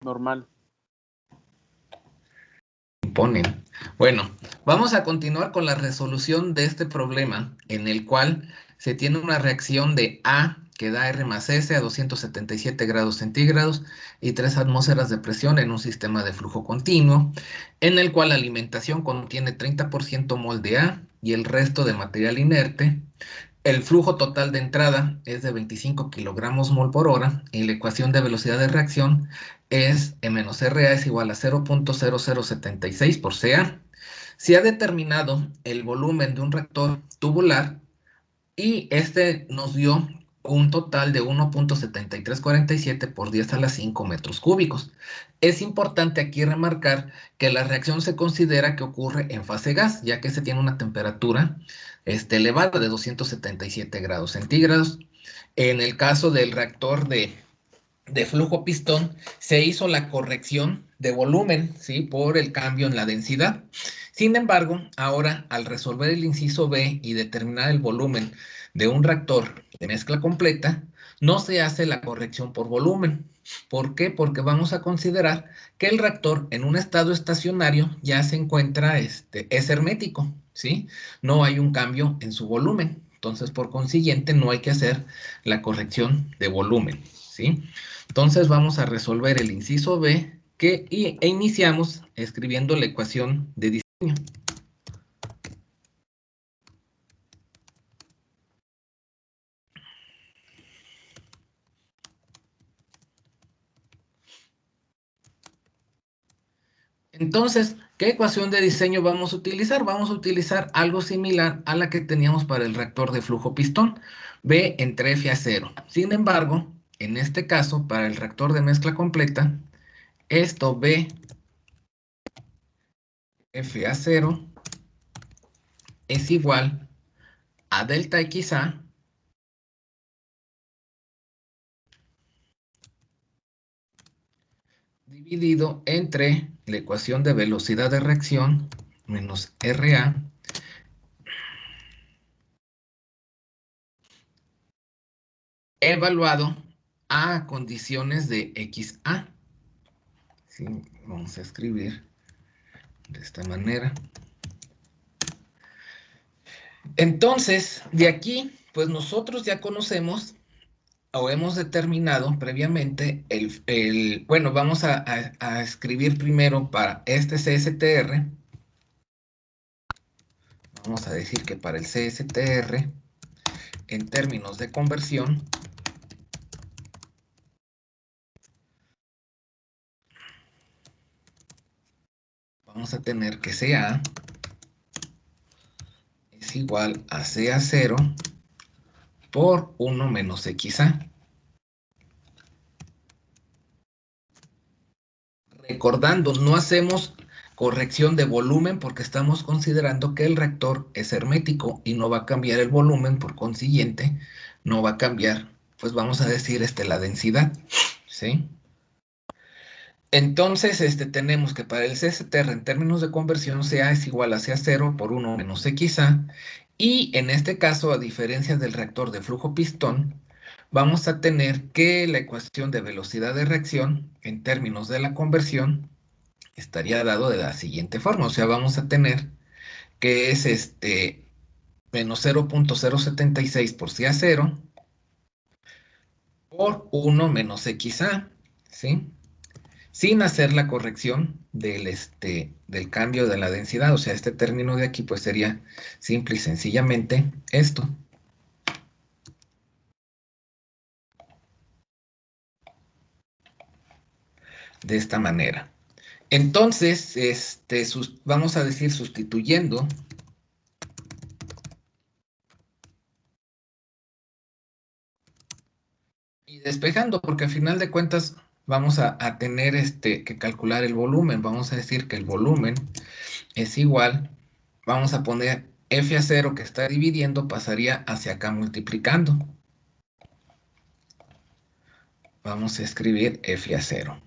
Normal. Ponen. Bueno, vamos a continuar con la resolución de este problema en el cual se tiene una reacción de A que da R más S a 277 grados centígrados y 3 atmósferas de presión en un sistema de flujo continuo, en el cual la alimentación contiene 30% mol de A y el resto de material inerte. El flujo total de entrada es de 25 kilogramos mol por hora y la ecuación de velocidad de reacción es E menos RA es igual a 0.0076 por CA. Se ha determinado el volumen de un reactor tubular y este nos dio un total de 1.7347 por 10 a la 5 metros cúbicos. Es importante aquí remarcar que la reacción se considera que ocurre en fase gas, ya que se tiene una temperatura elevada de 277 grados centígrados. En el caso del reactor de flujo pistón, se hizo la corrección de volumen, ¿sí? Por el cambio en la densidad. Sin embargo, ahora al resolver el inciso B y determinar el volumen de un reactor de mezcla completa, no se hace la corrección por volumen. ¿Por qué? Porque vamos a considerar que el reactor en un estado estacionario ya se encuentra, es hermético, ¿sí? No hay un cambio en su volumen. Entonces, por consiguiente, no hay que hacer la corrección de volumen, ¿sí? Entonces vamos a resolver el inciso B e iniciamos escribiendo la ecuación de diseño. Entonces, ¿qué ecuación de diseño vamos a utilizar? Vamos a utilizar algo similar a la que teníamos para el reactor de flujo pistón, B entre F a 0. Sin embargo, en este caso, para el reactor de mezcla completa, esto B F a 0 es igual a delta XA dividido entre la ecuación de velocidad de reacción menos RA evaluado a condiciones de XA. ¿Sí? Vamos a escribir de esta manera. Entonces, de aquí, pues nosotros ya conocemos o hemos determinado previamente bueno, vamos a escribir primero para este CSTR. Vamos a decir que para el CSTR, en términos de conversión, vamos a tener que CA es igual a CA0 por 1 menos XA. Recordando, no hacemos corrección de volumen porque estamos considerando que el reactor es hermético y no va a cambiar el volumen, por consiguiente, no va a cambiar, pues vamos a decir, la densidad, ¿sí? Entonces, tenemos que para el CSTR en términos de conversión, CA es igual a CA0 por 1 menos XA, y en este caso, a diferencia del reactor de flujo pistón, vamos a tener que la ecuación de velocidad de reacción en términos de la conversión estaría dado de la siguiente forma, o sea, vamos a tener que es menos 0.076 por CA0 por 1 menos XA, ¿sí? Sin hacer la corrección del cambio de la densidad, o sea, este término de aquí pues sería simple y sencillamente esto. De esta manera. Entonces, vamos a decir sustituyendo y despejando, porque al final de cuentas vamos a tener que calcular el volumen. Vamos a decir que el volumen es igual, vamos a poner F a 0 que está dividiendo, pasaría hacia acá multiplicando. Vamos a escribir F a 0.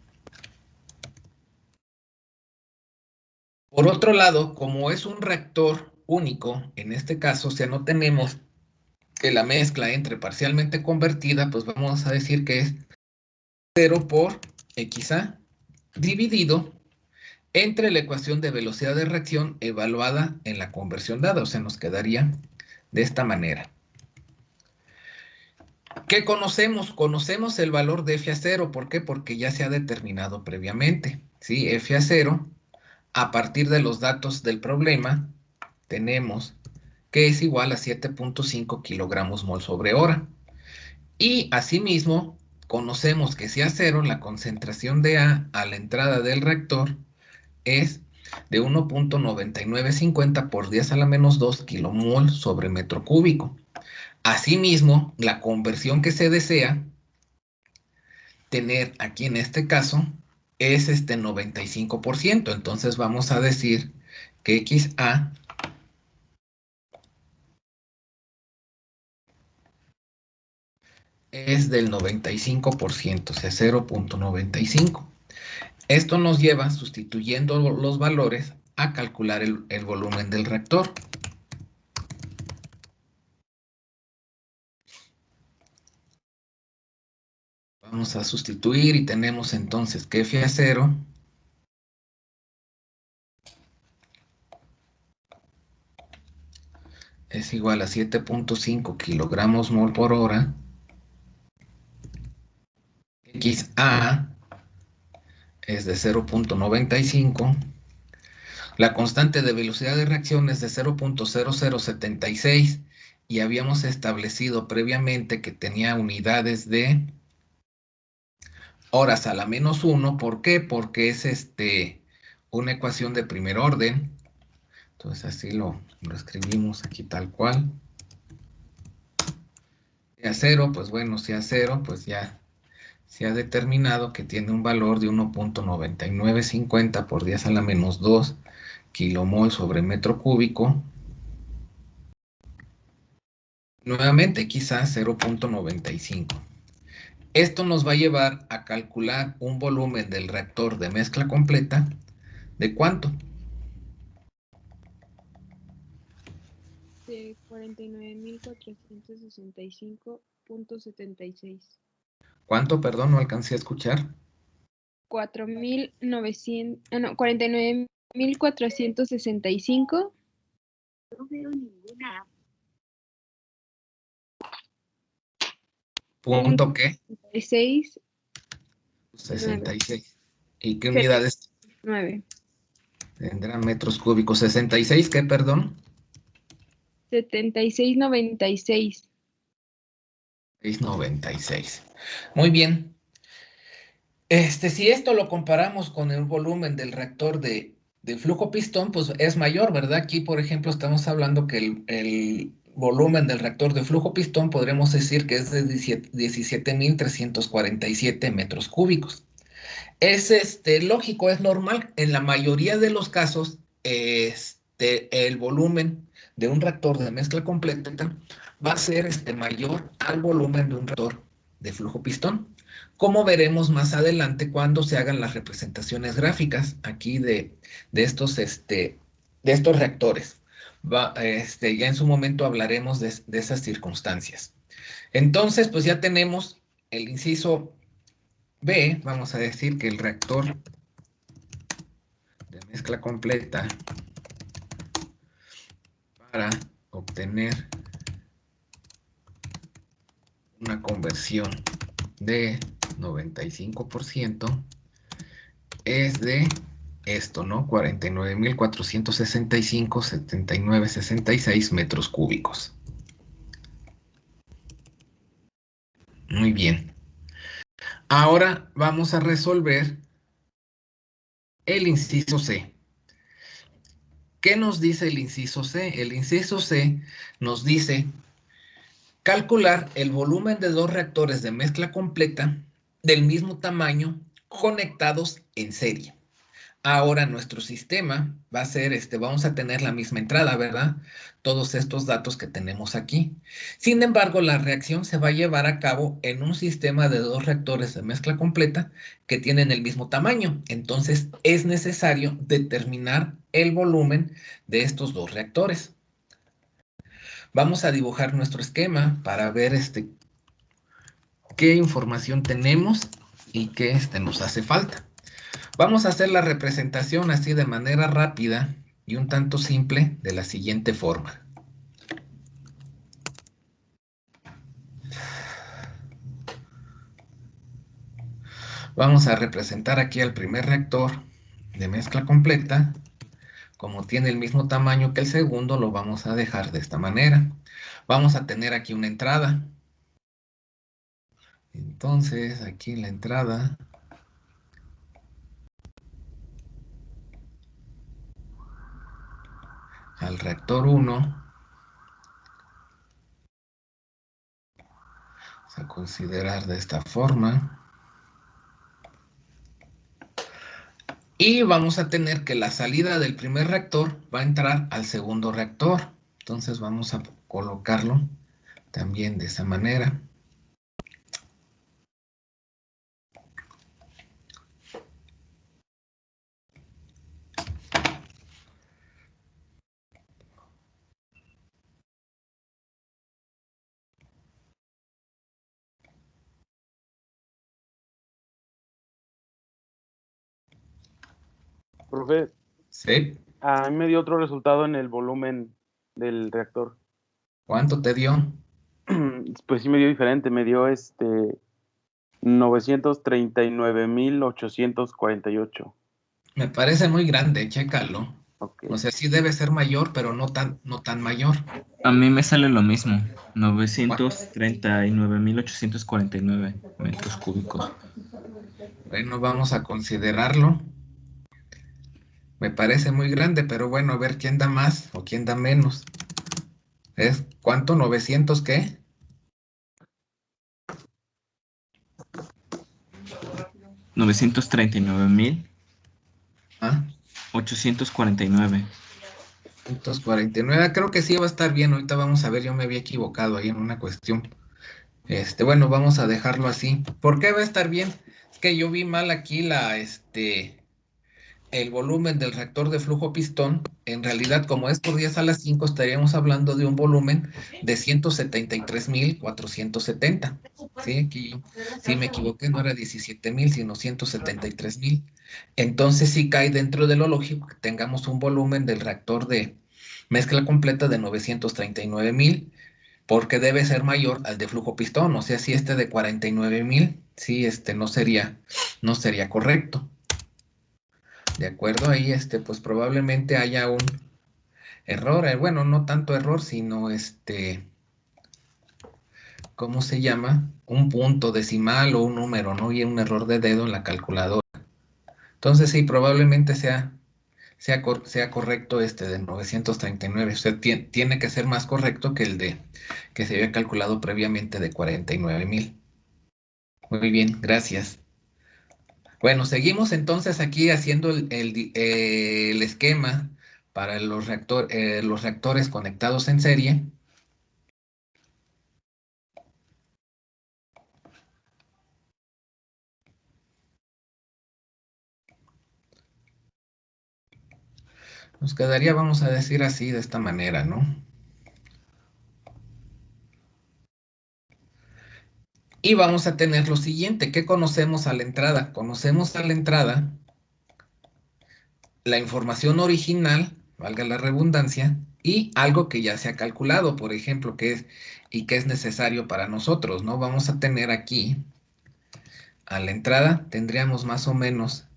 Por otro lado, como es un reactor único, en este caso, o sea, no tenemos que la mezcla entre parcialmente convertida, pues vamos a decir que es 0 por XA, dividido entre la ecuación de velocidad de reacción evaluada en la conversión dada. O sea, nos quedaría de esta manera. ¿Qué conocemos? Conocemos el valor de F a 0. ¿Por qué? Porque ya se ha determinado previamente. ¿Sí? F a 0, a partir de los datos del problema, tenemos que es igual a 7.5 kilogramos mol sobre hora. Y asimismo, conocemos que si a 0, la concentración de A la entrada del reactor es de 1.9950 por 10 a la menos 2 kilomol sobre metro cúbico. Asimismo, la conversión que se desea tener aquí en este caso es 95%. Entonces vamos a decir que XA es del 95%, o sea, 0.95. Esto nos lleva, sustituyendo los valores, a calcular el volumen del reactor. Vamos a sustituir y tenemos entonces que F a 0 es igual a 7.5 kilogramos mol por hora. XA es de 0.95. La constante de velocidad de reacción es de 0.0076 y habíamos establecido previamente que tenía unidades de horas a la menos 1. ¿Por qué? Porque es una ecuación de primer orden. Entonces así lo escribimos aquí tal cual. Si a 0, pues bueno, si a 0, pues ya se ha determinado que tiene un valor de 1.9950 por 10 a la menos 2 kilomol sobre metro cúbico. Nuevamente, quizás 0.95. Esto nos va a llevar a calcular un volumen del reactor de mezcla completa. ¿De cuánto? De 49.465.76. ¿Cuánto? Perdón, no alcancé a escuchar. 49.465. No veo ninguna. ¿Punto qué? 66. 66. ¿Y qué unidades 9. tendrán metros cúbicos? ¿66 qué, perdón? 76.96. 696. Muy bien. Si esto lo comparamos con el volumen del reactor de flujo pistón, pues es mayor, ¿verdad? Aquí, por ejemplo, estamos hablando que el volumen del reactor de flujo pistón podremos decir que es de 17.347 metros cúbicos. Es lógico, es normal. En la mayoría de los casos, el volumen de un reactor de mezcla completa va a ser mayor al volumen de un reactor de flujo pistón, como veremos más adelante cuando se hagan las representaciones gráficas aquí de estos reactores. Ya en su momento hablaremos de esas circunstancias. Entonces, pues ya tenemos el inciso B. Vamos a decir que el reactor de mezcla completa para obtener una conversión de 95% es de esto, ¿no? 49.465,7966 metros cúbicos. Muy bien. Ahora vamos a resolver el inciso C. ¿Qué nos dice el inciso C? El inciso C nos dice calcular el volumen de dos reactores de mezcla completa del mismo tamaño conectados en serie. Ahora nuestro sistema va a ser, vamos a tener la misma entrada, ¿verdad? Todos estos datos que tenemos aquí. Sin embargo, la reacción se va a llevar a cabo en un sistema de dos reactores de mezcla completa que tienen el mismo tamaño. Entonces, es necesario determinar el volumen de estos dos reactores. Vamos a dibujar nuestro esquema para ver qué información tenemos y qué nos hace falta. Vamos a hacer la representación así de manera rápida y un tanto simple de la siguiente forma. Vamos a representar aquí al primer reactor de mezcla completa. Como tiene el mismo tamaño que el segundo, lo vamos a dejar de esta manera. Vamos a tener aquí una entrada. Entonces, aquí la entrada al reactor 1, vamos a considerar de esta forma. Y vamos a tener que la salida del primer reactor va a entrar al segundo reactor. Entonces vamos a colocarlo también de esa manera. Profe, ¿Sí? a mí me dio otro resultado en el volumen del reactor. ¿Cuánto te dio? Pues sí me dio diferente, me dio 939,848. Me parece muy grande, chécalo. Ok. O sea, sí debe ser mayor, pero no tan mayor. A mí me sale lo mismo, 939.849 metros cúbicos. Bueno, vamos a considerarlo. Me parece muy grande, pero bueno, a ver quién da más o quién da menos. ¿Es cuánto? ¿900 qué? ¿939.849? Ah, 149. Creo que sí va a estar bien. Ahorita vamos a ver, yo me había equivocado ahí en una cuestión. Bueno, vamos a dejarlo así. ¿Por qué va a estar bien? Es que yo vi mal aquí el volumen del reactor de flujo pistón. En realidad, como es por 10 a la 5, estaríamos hablando de un volumen de 173.470. Sí, aquí sí me equivoqué, no era 17.000, sino 173.000. Entonces sí cae dentro de lo lógico que tengamos un volumen del reactor de mezcla completa de 939.000, porque debe ser mayor al de flujo pistón. O sea, si este de 49.000, sí, no sería correcto. De acuerdo, ahí pues probablemente haya un error, bueno, no tanto error, sino ¿cómo se llama? Un punto decimal o un número, ¿no? Y un error de dedo en la calculadora. Entonces sí, probablemente sea correcto este de 939. O sea, tiene que ser más correcto que el de que se había calculado previamente de 49.000. Muy bien, gracias. Bueno, seguimos entonces aquí haciendo el esquema para los reactores conectados en serie. Nos quedaría, vamos a decir así, de esta manera, ¿no? Y vamos a tener lo siguiente. ¿Qué conocemos a la entrada? Conocemos a la entrada la información original, valga la redundancia, y algo que ya se ha calculado, por ejemplo, que es necesario para nosotros, ¿no? Vamos a tener aquí, a la entrada, tendríamos más o menos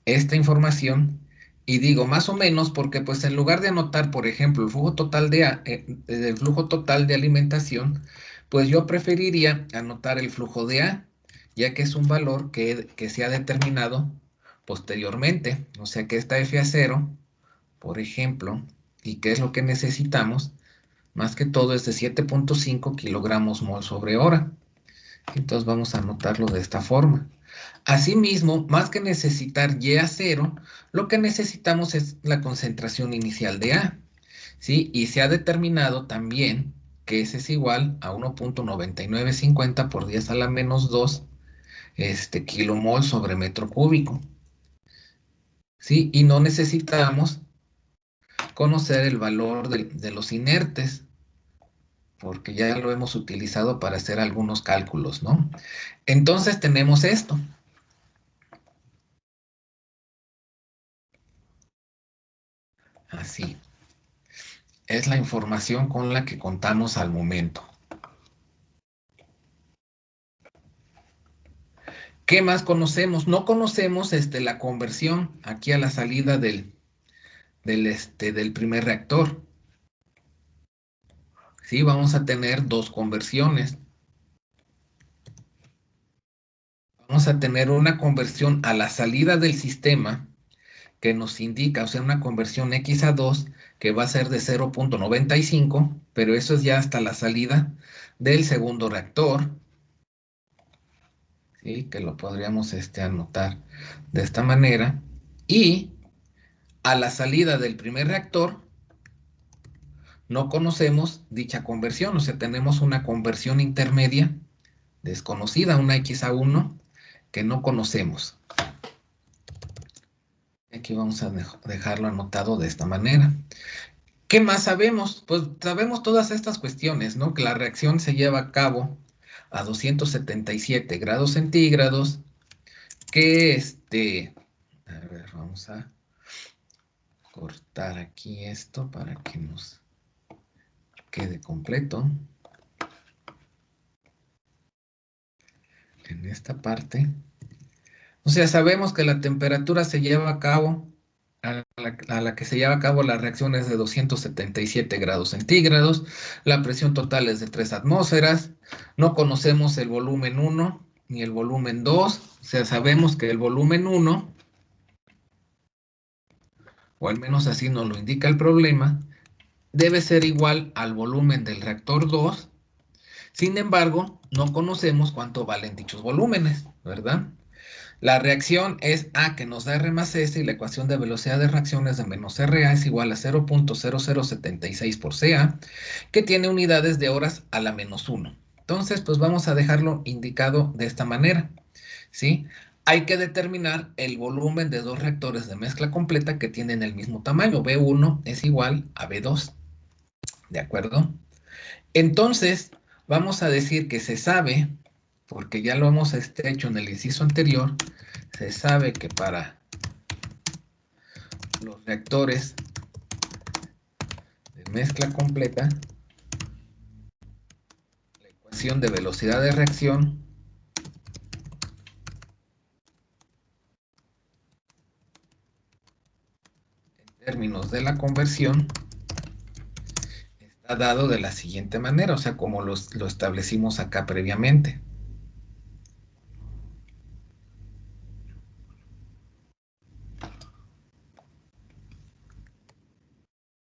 esta información, y digo más o menos porque pues en lugar de anotar, por ejemplo, el flujo total de alimentación, pues yo preferiría anotar el flujo de A, ya que es un valor que se ha determinado posteriormente. O sea que esta FA0, por ejemplo, y qué es lo que necesitamos, más que todo es de 7.5 kilogramos mol sobre hora. Entonces vamos a anotarlo de esta forma. Asimismo, más que necesitar Y a 0, lo que necesitamos es la concentración inicial de A, ¿sí? Y se ha determinado también que ese es igual a 1.9950 por 10 a la menos 2 kilomol sobre metro cúbico, ¿sí? Y no necesitamos conocer el valor de los inertes, porque ya lo hemos utilizado para hacer algunos cálculos, ¿no? Entonces tenemos esto. Así. Es la información con la que contamos al momento. ¿Qué más conocemos? No conocemos la conversión aquí a la salida del primer reactor. Sí, vamos a tener dos conversiones. Vamos a tener una conversión a la salida del sistema que nos indica, o sea, una conversión X a 2 que va a ser de 0.95, pero eso es ya hasta la salida del segundo reactor. ¿Sí? Que lo podríamos anotar de esta manera. Y a la salida del primer reactor no conocemos dicha conversión, o sea, tenemos una conversión intermedia desconocida, una X a 1 que no conocemos. Aquí vamos a dejarlo anotado de esta manera. ¿Qué más sabemos? Pues sabemos todas estas cuestiones, ¿no? Que la reacción se lleva a cabo a 277 grados centígrados, que a ver, vamos a cortar aquí esto para que nos quede completo. En esta parte. O sea, sabemos que la temperatura se lleva a cabo, a la que se lleva a cabo la reacción es de 277 grados centígrados, la presión total es de 3 atmósferas, no conocemos el volumen 1 ni el volumen 2, o sea, sabemos que el volumen 1, o al menos así nos lo indica el problema, debe ser igual al volumen del reactor 2, sin embargo, no conocemos cuánto valen dichos volúmenes, ¿verdad? La reacción es A, que nos da R más S, y la ecuación de velocidad de reacción es de menos RA es igual a 0.0076 por CA, que tiene unidades de horas a la menos 1. Entonces, pues vamos a dejarlo indicado de esta manera, ¿sí? Hay que determinar el volumen de dos reactores de mezcla completa que tienen el mismo tamaño. B1 es igual a B2, ¿de acuerdo? Entonces, vamos a decir que se sabe, porque ya lo hemos hecho en el inciso anterior, se sabe que para los reactores de mezcla completa, la ecuación de velocidad de reacción en términos de la conversión está dado de la siguiente manera, o sea, como lo establecimos acá previamente.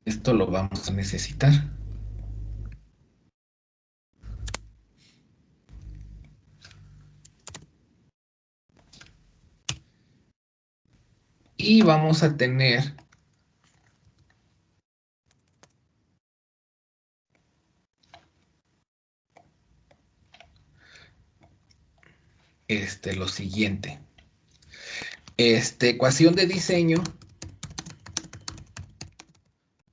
Esto lo vamos a necesitar. Y vamos a tener lo siguiente. Ecuación de diseño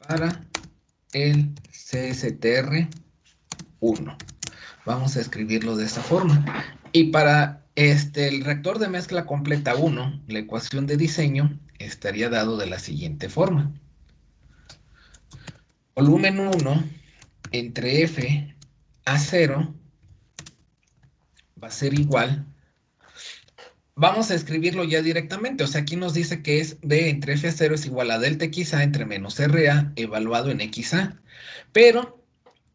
para el CSTR 1. Vamos a escribirlo de esta forma. Y para el reactor de mezcla completa 1, la ecuación de diseño estaría dado de la siguiente forma. Volumen 1 entre F a 0 va a ser igual. Vamos a escribirlo ya directamente. O sea, aquí nos dice que es B entre F a 0 es igual a delta XA entre menos RA evaluado en XA. Pero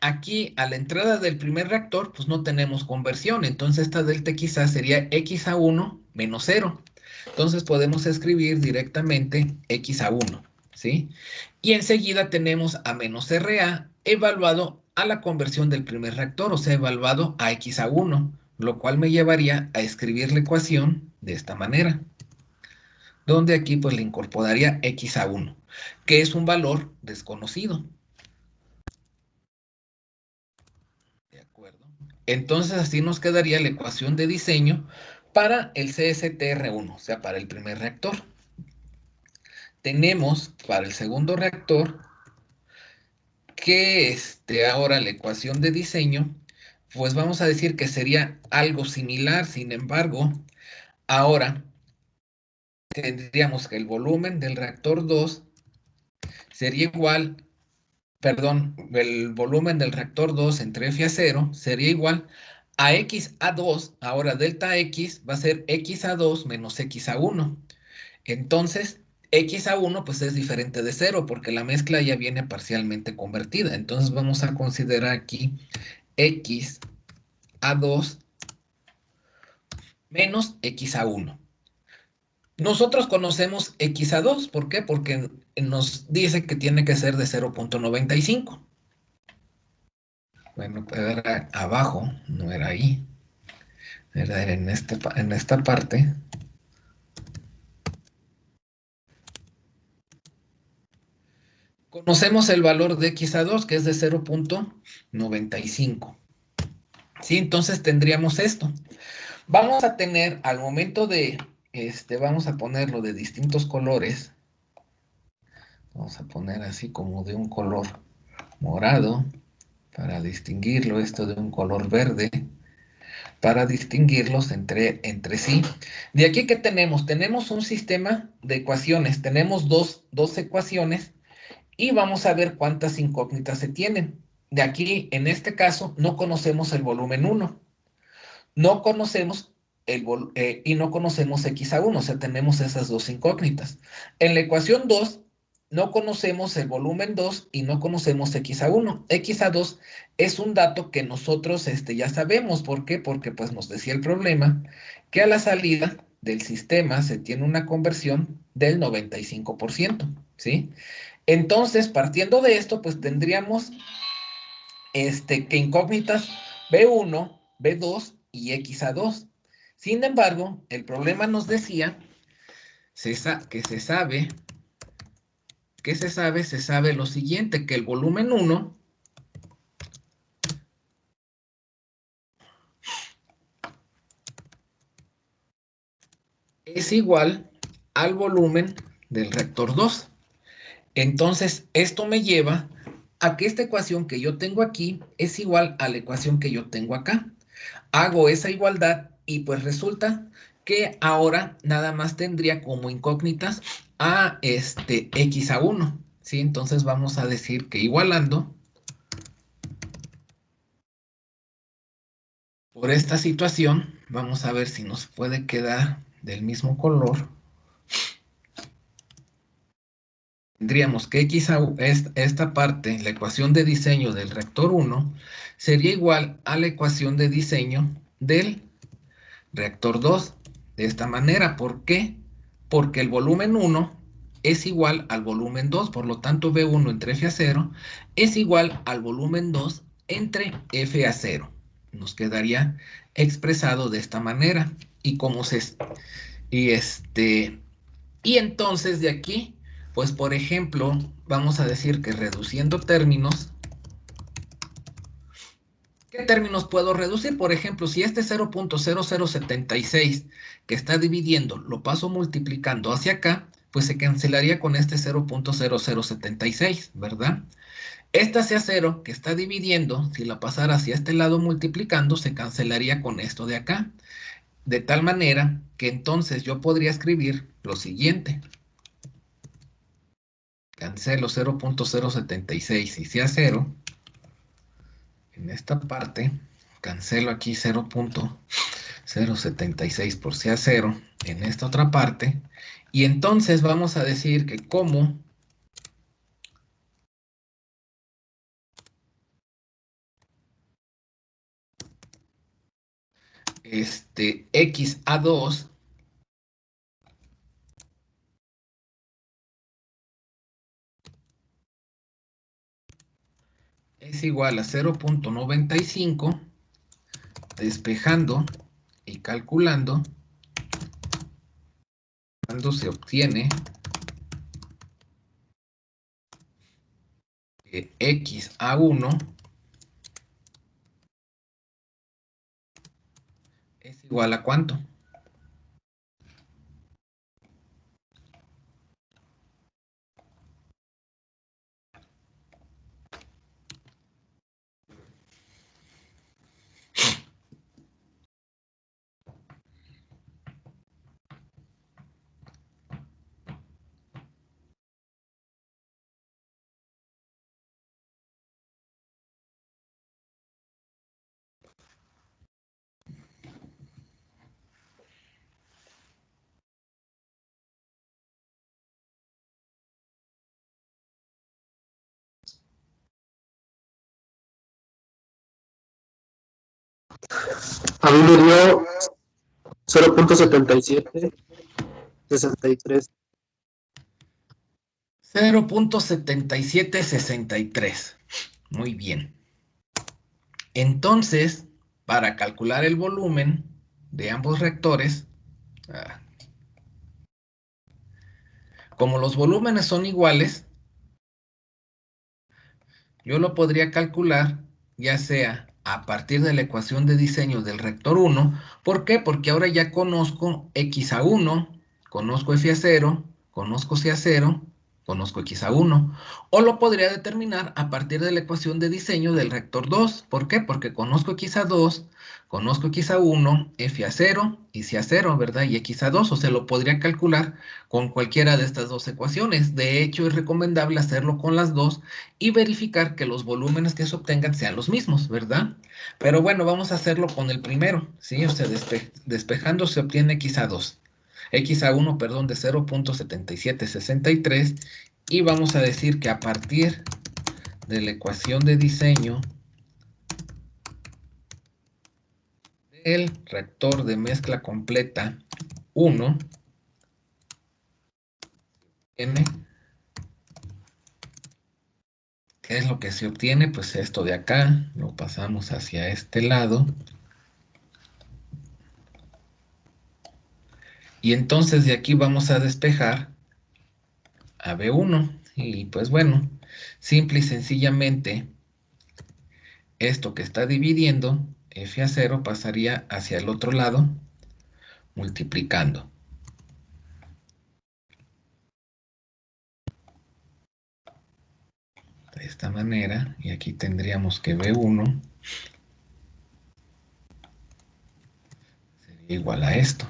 aquí a la entrada del primer reactor, pues no tenemos conversión. Entonces esta delta XA sería XA1 menos 0. Entonces podemos escribir directamente XA1, ¿sí? Y enseguida tenemos a menos RA evaluado a la conversión del primer reactor, o sea, evaluado a XA1, lo cual me llevaría a escribir la ecuación de esta manera, donde aquí pues le incorporaría XA1, que es un valor desconocido. ¿De acuerdo? Entonces así nos quedaría la ecuación de diseño para el CSTR1, o sea, para el primer reactor. Tenemos para el segundo reactor que ahora la ecuación de diseño, pues vamos a decir que sería algo similar, sin embargo, ahora tendríamos que el volumen del reactor 2 sería igual, perdón, el volumen del reactor 2 entre F(A)0 sería igual a XA2, ahora delta X va a ser XA2 menos XA1. Entonces, XA1 pues es diferente de 0 porque la mezcla ya viene parcialmente convertida. Entonces vamos a considerar aquí XA2 menos XA1. Nosotros conocemos XA2, ¿por qué? Porque nos dice que tiene que ser de 0.95. Bueno, pues era abajo, no era ahí. Era en esta parte. Conocemos el valor de XA2, que es de 0.95. ¿Sí? Entonces tendríamos esto. Vamos a tener, al momento de, vamos a ponerlo de distintos colores. Vamos a poner así como de un color morado, para distinguirlo, esto de un color verde, para distinguirlos entre sí. De aquí, ¿qué tenemos? Tenemos un sistema de ecuaciones, tenemos dos ecuaciones, y vamos a ver cuántas incógnitas se tienen. De aquí, en este caso, no conocemos el volumen 1. No conocemos y no conocemos XA1, o sea, tenemos esas dos incógnitas. En la ecuación 2, no conocemos el volumen 2 y no conocemos XA1. XA2 es un dato que nosotros ya sabemos. ¿Por qué? Porque pues nos decía el problema que a la salida del sistema se tiene una conversión del 95%, ¿sí? Entonces, partiendo de esto, pues tendríamos que incógnitas B1, B2 y XA2. Sin embargo, el problema nos decía que se sabe lo siguiente, que el volumen 1 es igual al volumen del reactor 2. Entonces, esto me lleva a que esta ecuación que yo tengo aquí es igual a la ecuación que yo tengo acá. Hago esa igualdad y pues resulta que ahora nada más tendría como incógnitas a XA1, ¿sí? Entonces vamos a decir que igualando por esta situación, vamos a ver si nos puede quedar del mismo color. Tendríamos que esta parte, la ecuación de diseño del reactor 1, sería igual a la ecuación de diseño del reactor 2. De esta manera, ¿por qué? Porque el volumen 1 es igual al volumen 2, por lo tanto V1 entre F(A)0 es igual al volumen 2 entre F(A)0. Nos quedaría expresado de esta manera. Y como y entonces de aquí, pues por ejemplo, vamos a decir que reduciendo términos, ¿qué términos puedo reducir? Por ejemplo, si este 0.0076 que está dividiendo lo paso multiplicando hacia acá, pues se cancelaría con este 0.0076, ¿verdad? Esta hacia 0 que está dividiendo, si la pasara hacia este lado multiplicando, se cancelaría con esto de acá. De tal manera que entonces yo podría escribir lo siguiente. Cancelo 0.076 y sea 0. En esta parte, cancelo aquí 0.076 por sea 0 en esta otra parte. Y entonces vamos a decir que como XA2 es igual a 0.95, despejando y calculando, cuando se obtiene que XA1 es igual a ¿cuánto? A mí me dio 0.7763. 0.7763. Muy bien. Entonces, para calcular el volumen de ambos reactores, como los volúmenes son iguales, yo lo podría calcular ya sea a partir de la ecuación de diseño del reactor 1. ¿Por qué? Porque ahora ya conozco X a 1, conozco F a 0, conozco C a 0, conozco X a 1. O lo podría determinar a partir de la ecuación de diseño del reactor 2. ¿Por qué? Porque conozco X a 2, conozco X a 1, F a 0 y C a 0, ¿verdad? Y X a 2, o sea, lo podría calcular con cualquiera de estas dos ecuaciones. De hecho, es recomendable hacerlo con las dos y verificar que los volúmenes que se obtengan sean los mismos, ¿verdad? Pero bueno, vamos a hacerlo con el primero, ¿sí? O sea, despejando se obtiene X a 2. X a 1, perdón, de 0.7763, y vamos a decir que a partir de la ecuación de diseño del reactor de mezcla completa 1, N, ¿qué es lo que se obtiene? Pues esto de acá, lo pasamos hacia este lado. Y entonces de aquí vamos a despejar a B1. Y pues bueno, simple y sencillamente, esto que está dividiendo, F a 0, pasaría hacia el otro lado, multiplicando. De esta manera, y aquí tendríamos que B1 sería igual a esto.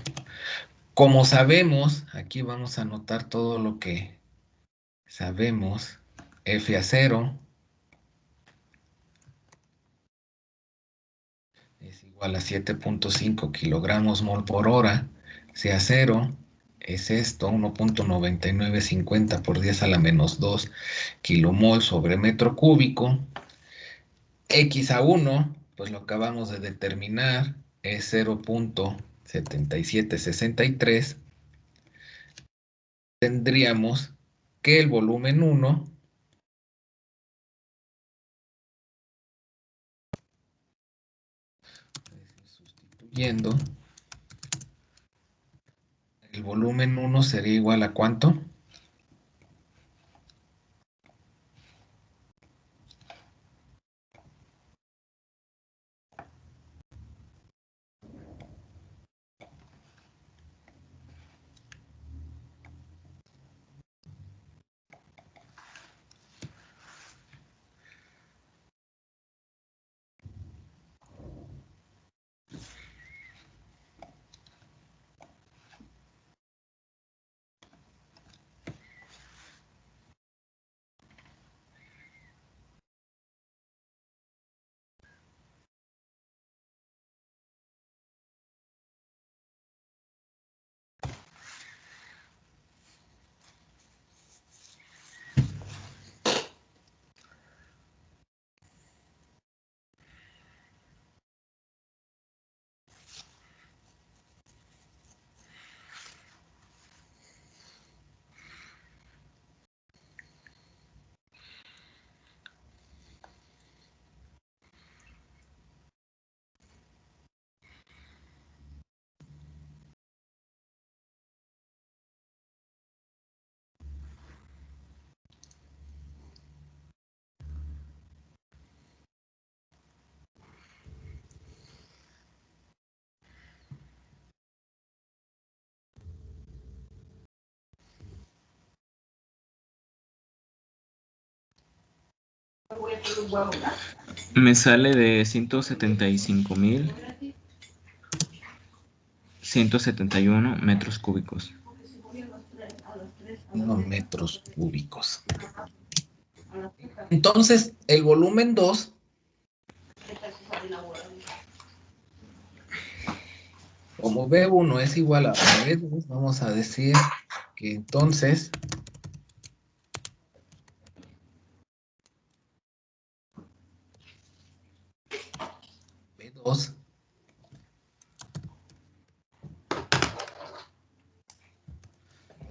Como sabemos, aquí vamos a anotar todo lo que sabemos. F a 0 es igual a 7.5 kilogramos mol por hora. C a 0 es esto, 1.9950 por 10 a la menos 2 kilomol sobre metro cúbico. X a 1, pues lo acabamos de determinar, es 0.7763. Tendríamos que el volumen 1 sustituyendo, el volumen 1 sería igual a ¿cuánto? Me sale de 175.171 metros cúbicos. 1 metros cúbicos. Entonces, el volumen 2, como B1 es igual a B2, vamos a decir que entonces B2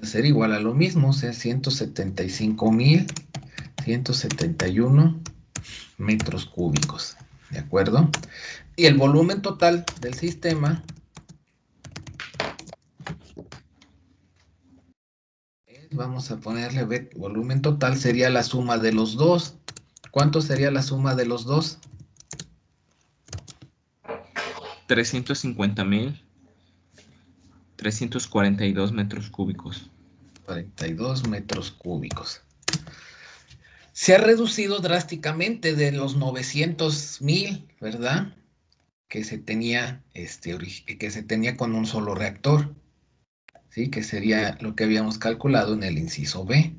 va a ser igual a lo mismo, o sea, 175.171 metros cúbicos, ¿de acuerdo? Y el volumen total del sistema vamos a ponerle volumen total, sería la suma de los dos. ¿Cuánto sería la suma de los dos? 350.342 metros cúbicos. 42 metros cúbicos. Se ha reducido drásticamente de los 900.000, ¿verdad? Que se tenía, que se tenía con un solo reactor, ¿sí? Que sería lo que habíamos calculado en el inciso B.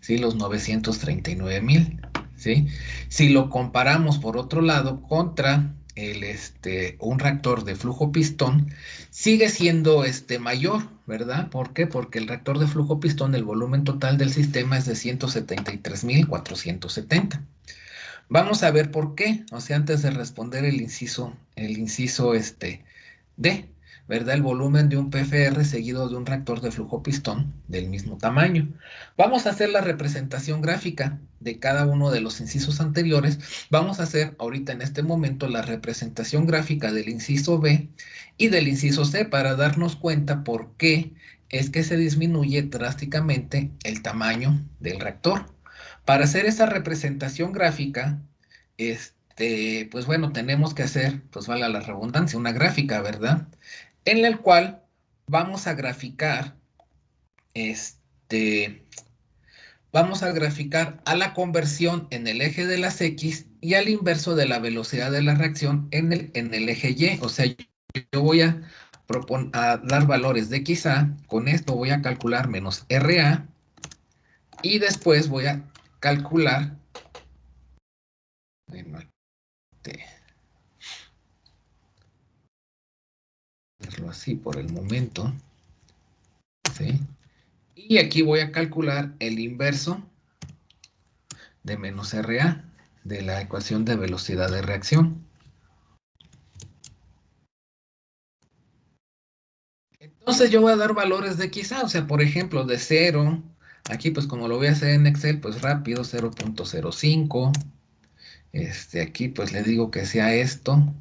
¿Sí? Los 939.000, ¿sí? Si lo comparamos por otro lado contra un reactor de flujo pistón, sigue siendo mayor, ¿verdad? ¿Por qué? Porque el reactor de flujo pistón, el volumen total del sistema es de 173.470. Vamos a ver por qué, o sea, antes de responder el inciso D, ¿verdad? El volumen de un PFR seguido de un reactor de flujo pistón del mismo tamaño. Vamos a hacer la representación gráfica de cada uno de los incisos anteriores. Vamos a hacer ahorita en este momento la representación gráfica del inciso B y del inciso C para darnos cuenta por qué es que se disminuye drásticamente el tamaño del reactor. Para hacer esa representación gráfica, pues bueno, tenemos que hacer, pues valga la redundancia, una gráfica, ¿verdad? En la cual vamos a graficar, vamos a graficar a la conversión en el eje de las X y al inverso de la velocidad de la reacción en el eje Y. O sea, yo voy a dar valores de XA, con esto voy a calcular menos RA y después voy a calcular, bueno, hacerlo así por el momento, ¿sí? Y aquí voy a calcular el inverso de menos RA de la ecuación de velocidad de reacción. Entonces yo voy a dar valores de XA, o sea, por ejemplo, de 0, aquí pues como lo voy a hacer en Excel, pues rápido, 0.05. Aquí pues le digo que sea esto.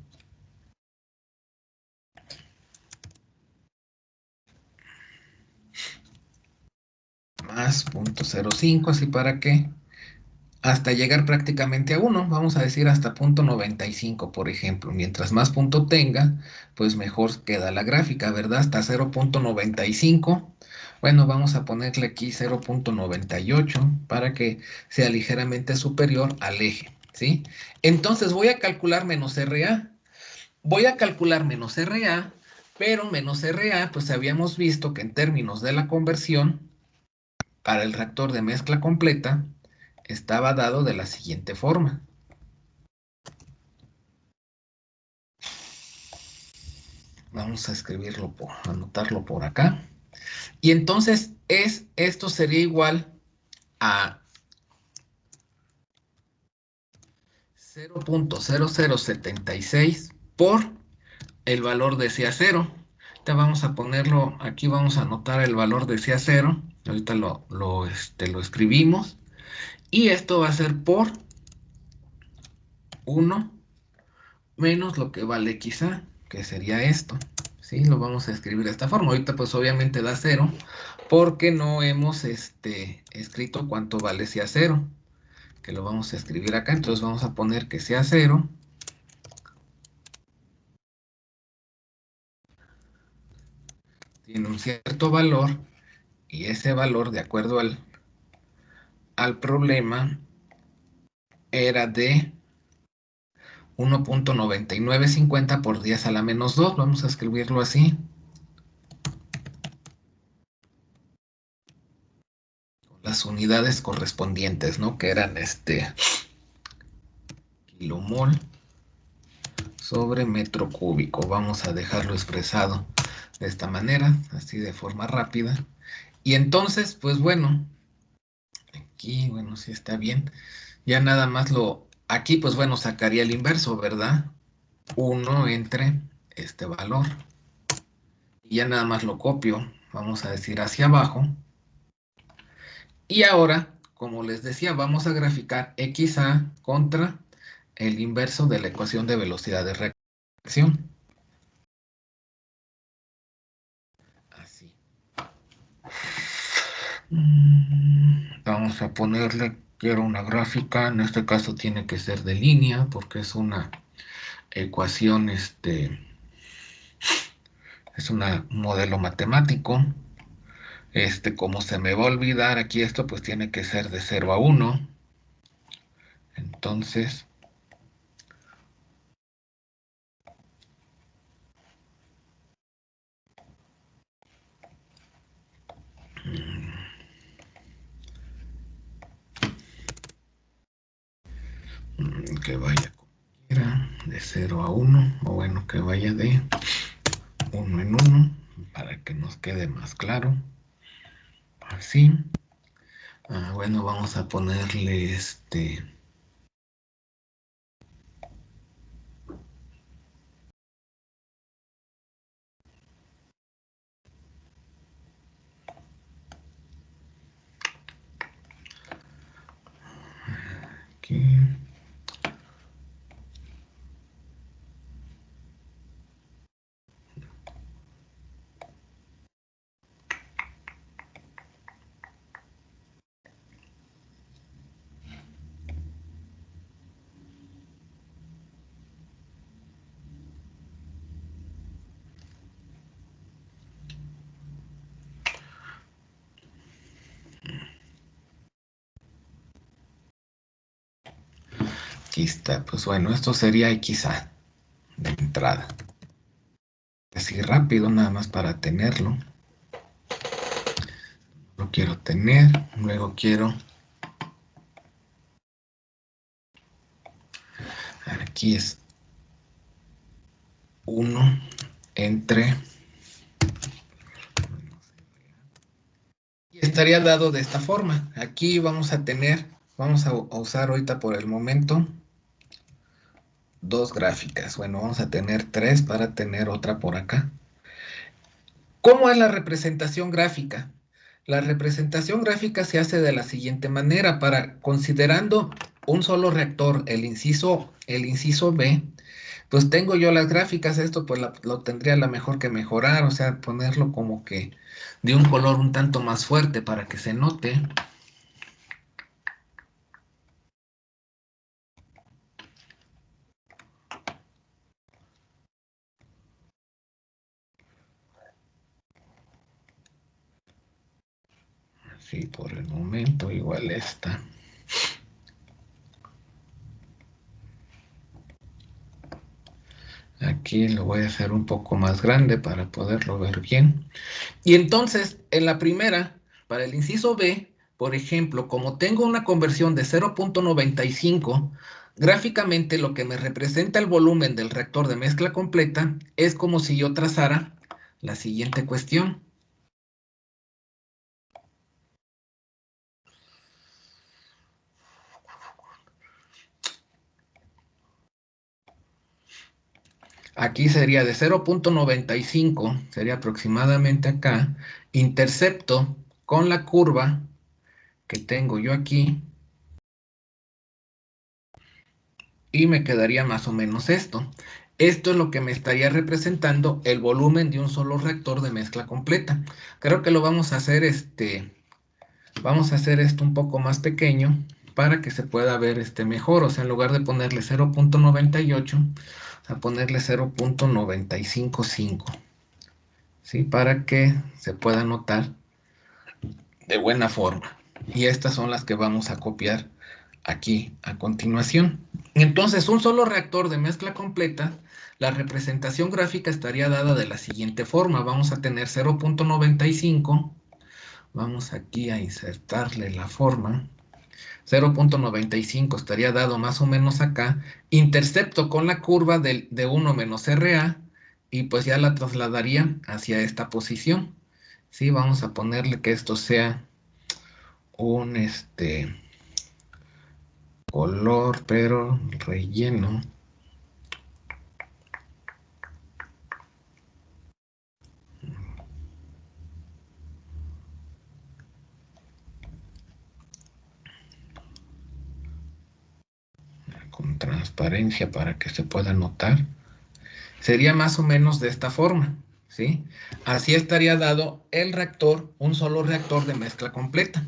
Más 0.05, así para que hasta llegar prácticamente a 1, vamos a decir hasta 0.95, por ejemplo. Mientras más punto tenga, pues mejor queda la gráfica, ¿verdad? Hasta 0.95. Bueno, vamos a ponerle aquí 0.98 para que sea ligeramente superior al eje, ¿sí? Entonces voy a calcular menos RA. Voy a calcular menos RA, pero menos RA, pues habíamos visto que en términos de la conversión, para el reactor de mezcla completa, estaba dado de la siguiente forma. Vamos a escribirlo, anotarlo por acá. Y entonces esto sería igual a 0.0076 por el valor de CA0. Ahorita vamos a ponerlo, aquí vamos a anotar el valor de CA0. Ahorita lo escribimos. Y esto va a ser por 1 menos lo que vale XA, que sería esto, ¿sí? Lo vamos a escribir de esta forma. Ahorita pues obviamente da 0, porque no hemos escrito cuánto vale CA0, que lo vamos a escribir acá. Entonces vamos a poner que CA0 tiene un cierto valor, y ese valor, de acuerdo al problema, era de 1.9950 por 10 a la menos 2. Vamos a escribirlo así. Las unidades correspondientes, ¿no? Que eran kilomol sobre metro cúbico. Vamos a dejarlo expresado de esta manera, así de forma rápida. Y entonces, pues bueno, aquí, bueno, sí está bien. Ya nada más aquí, pues bueno, sacaría el inverso, ¿verdad? 1 entre este valor. ya nada más lo copio, vamos a decir hacia abajo. Y ahora, como les decía, vamos a graficar XA contra el inverso de la ecuación de velocidad de reacción. Así. Vamos a ponerle, quiero una gráfica, en este caso tiene que ser de línea, porque es una ecuación, es un modelo matemático. Como se me va a olvidar aquí esto, pues tiene que ser de 0 a 1. Entonces, que vaya de 0 a 1, o bueno, que vaya de 1 en 1, para que nos quede más claro. Así. Bueno, vamos a ponerle aquí. Aquí está, pues bueno, esto sería XA de entrada. Así rápido, nada más para tenerlo. Lo quiero tener, luego quiero... Aquí es 1 entre... Y estaría dado de esta forma. Aquí vamos a tener, vamos a usar ahorita por el momento dos gráficas. Bueno, vamos a tener 3 para tener otra por acá. ¿Cómo es la representación gráfica? La representación gráfica se hace de la siguiente manera. Considerando un solo reactor, el inciso B, pues tengo yo las gráficas. Esto pues lo tendría la mejor que mejorar, o sea, ponerlo como que de un color un tanto más fuerte para que se note. Sí, por el momento igual está. Aquí lo voy a hacer un poco más grande para poderlo ver bien. Y entonces, en la primera, para el inciso B, por ejemplo, como tengo una conversión de 0.95, gráficamente lo que me representa el volumen del reactor de mezcla completa es como si yo trazara la siguiente cuestión. Aquí sería de 0.95, sería aproximadamente acá, intercepto con la curva que tengo yo aquí, y me quedaría más o menos esto. Esto es lo que me estaría representando el volumen de un solo reactor de mezcla completa. Creo que lo vamos a hacer vamos a hacer esto un poco más pequeño para que se pueda ver mejor. O sea, en lugar de ponerle 0.98, a ponerle 0.955. ¿Sí? Para que se pueda notar de buena forma. Y estas son las que vamos a copiar aquí a continuación. Entonces, un solo reactor de mezcla completa, la representación gráfica estaría dada de la siguiente forma. Vamos a tener 0.95. Vamos aquí a insertarle la forma. 0.95 estaría dado más o menos acá. Intercepto con la curva de 1 menos RA y pues ya la trasladaría hacia esta posición. Sí, vamos a ponerle que esto sea un color, pero relleno. transparencia para que se pueda notar. Sería más o menos de esta forma, ¿sí? Así estaría dado el reactor, un solo reactor de mezcla completa.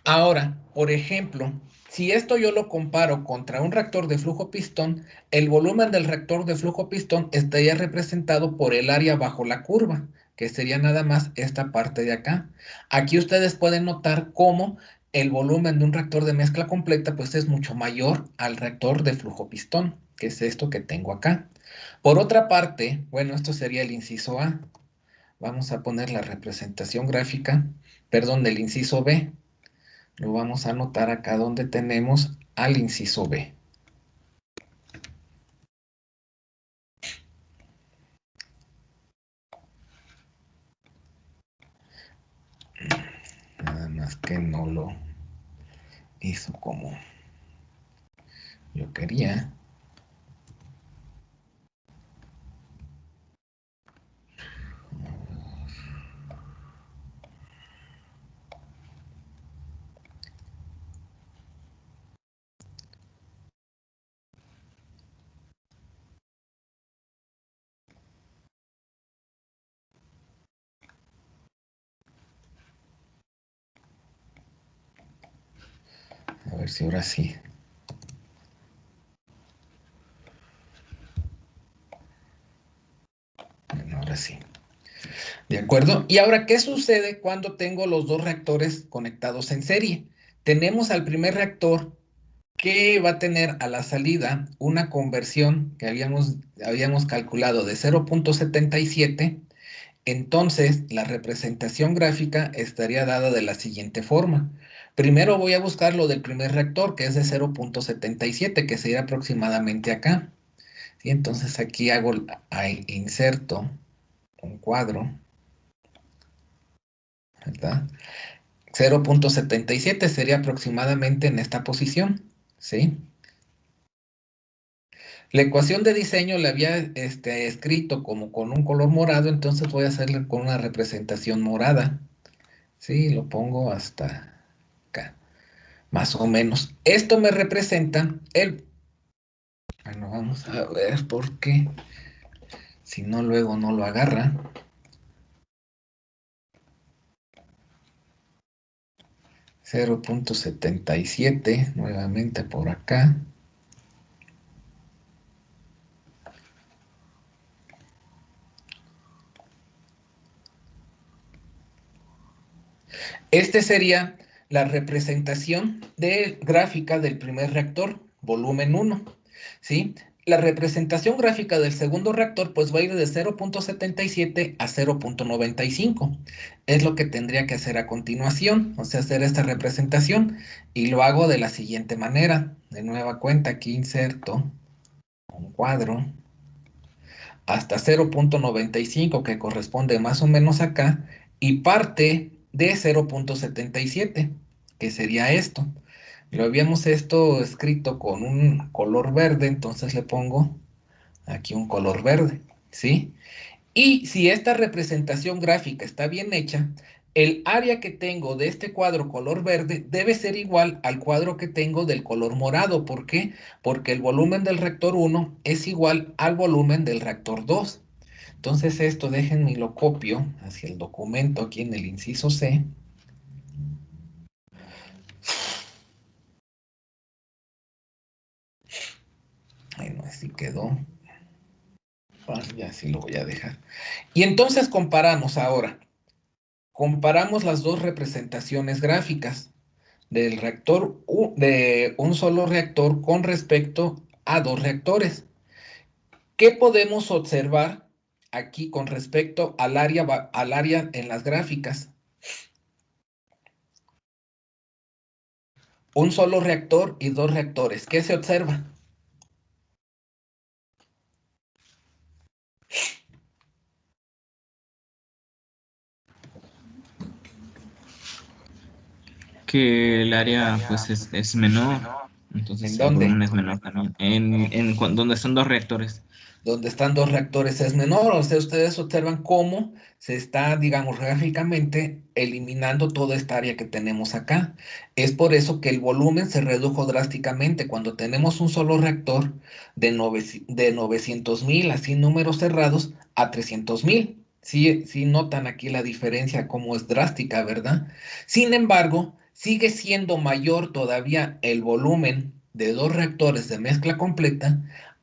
Ahora, por ejemplo, si esto yo lo comparo contra un reactor de flujo pistón, el volumen del reactor de flujo pistón estaría representado por el área bajo la curva, que sería nada más esta parte de acá. Aquí ustedes pueden notar cómo el volumen de un reactor de mezcla completa pues es mucho mayor al reactor de flujo pistón, que es esto que tengo acá. Por otra parte, bueno, esto sería el inciso A. Vamos a poner la representación gráfica, perdón, del inciso B. Lo vamos a anotar acá donde tenemos al inciso B. Nada más que no lo hizo como yo quería. A ver si ahora sí. Bueno, ahora sí. ¿De acuerdo? Y ahora, ¿qué sucede cuando tengo los dos reactores conectados en serie? Tenemos al primer reactor que va a tener a la salida una conversión que habíamos calculado de 0.77. Entonces, la representación gráfica estaría dada de la siguiente forma. Primero voy a buscar lo del primer reactor, que es de 0.77, que sería aproximadamente acá. ¿Sí? Entonces aquí inserto un cuadro, ¿verdad? 0.77 sería aproximadamente en esta posición, ¿sí? La ecuación de diseño la había escrito como con un color morado, entonces voy a hacerle con una representación morada. Sí, lo pongo hasta acá, más o menos. Esto me representa el... Bueno, vamos a ver por qué. Si no, luego no lo agarra. 0.77, nuevamente por acá. Este sería la representación gráfica del primer reactor, volumen 1, ¿sí? La representación gráfica del segundo reactor pues va a ir de 0.77 a 0.95. Es lo que tendría que hacer a continuación, o sea, hacer esta representación. Y lo hago de la siguiente manera. De nueva cuenta, aquí inserto un cuadro hasta 0.95, que corresponde más o menos acá, y parte de 0.77, que sería esto. Lo habíamos escrito con un color verde, entonces le pongo aquí un color verde, ¿sí? Y si esta representación gráfica está bien hecha, el área que tengo de este cuadro color verde debe ser igual al cuadro que tengo del color morado. ¿Por qué? Porque el volumen del reactor 1 es igual al volumen del reactor 2. Entonces esto déjenme lo copio hacia el documento aquí en el inciso C. Bueno, así quedó. Bueno, ya sí lo voy a dejar. Y entonces comparamos ahora. Comparamos las dos representaciones gráficas del reactor, de un solo reactor con respecto a dos reactores. ¿Qué podemos observar aquí con respecto al área en las gráficas? Un solo reactor y dos reactores. ¿Qué se observa? Que el área pues es menor, ¿En entonces el dónde? volumen es menor también. Donde son dos reactores. donde están dos reactores es menor. O sea, ustedes observan cómo se está, digamos, gráficamente eliminando toda esta área que tenemos acá. Es por eso que el volumen se redujo drásticamente cuando tenemos un solo reactor de 900,000, así números cerrados, a 300,000. Sí, sí notan aquí la diferencia, cómo es drástica, ¿verdad? Sin embargo, sigue siendo mayor todavía el volumen de dos reactores de mezcla completa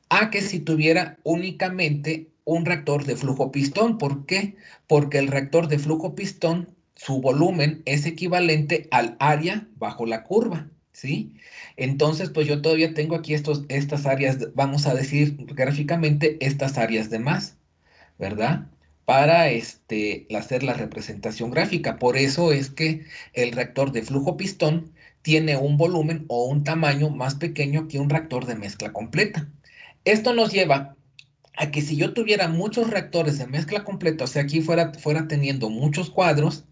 a que si tuviera únicamente un reactor de flujo pistón. ¿Por qué? Porque el reactor de flujo pistón, su volumen es equivalente al área bajo la curva, ¿sí? Entonces, pues yo todavía tengo aquí estas áreas, vamos a decir gráficamente, estas áreas de más, ¿verdad? Para hacer la representación gráfica. Por eso es que el reactor de flujo pistón tiene un volumen o un tamaño más pequeño que un reactor de mezcla completa. Esto nos lleva a que si yo tuviera muchos reactores de mezcla completa, o sea, aquí fuera teniendo muchos cuadros,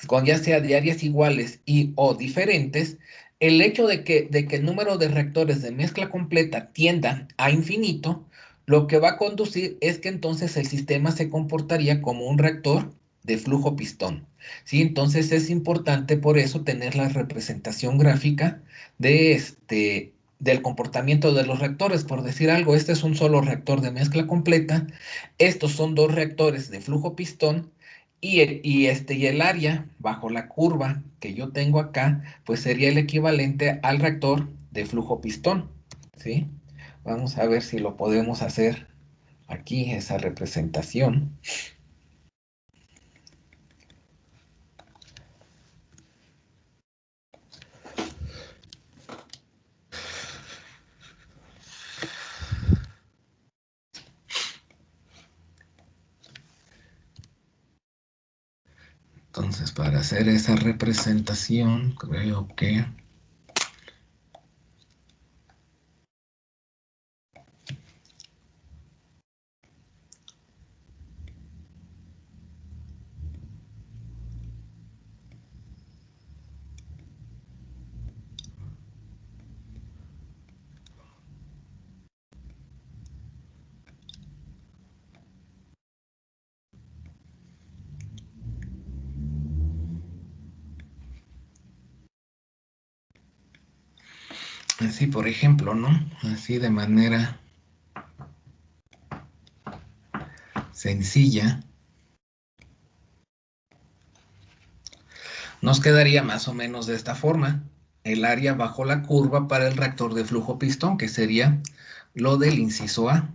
con ya sea de áreas iguales y o diferentes, el hecho de que el número de reactores de mezcla completa tienda a infinito, lo que va a conducir es que entonces el sistema se comportaría como un reactor de flujo pistón, ¿sí? Entonces es importante por eso tener la representación gráfica del comportamiento de los reactores. Por decir algo, este es un solo reactor de mezcla completa, estos son dos reactores de flujo pistón, y el área bajo la curva que yo tengo acá, pues sería el equivalente al reactor de flujo pistón, ¿sí? Vamos a ver si lo podemos hacer aquí, esa representación. Entonces, para hacer esa representación, creo que... Así, por ejemplo, ¿no? Así de manera sencilla, nos quedaría más o menos de esta forma. El área bajo la curva para el reactor de flujo pistón, que sería lo del inciso A.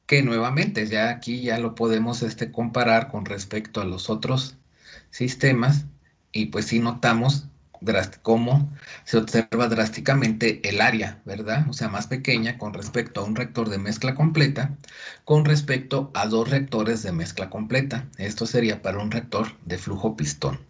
Que nuevamente ya aquí ya lo podemos comparar con respecto a los otros sistemas, y pues sí notamos cómo se observa drásticamente el área, ¿verdad? O sea, más pequeña con respecto a un reactor de mezcla completa, con respecto a dos reactores de mezcla completa. Esto sería para un reactor de flujo pistón.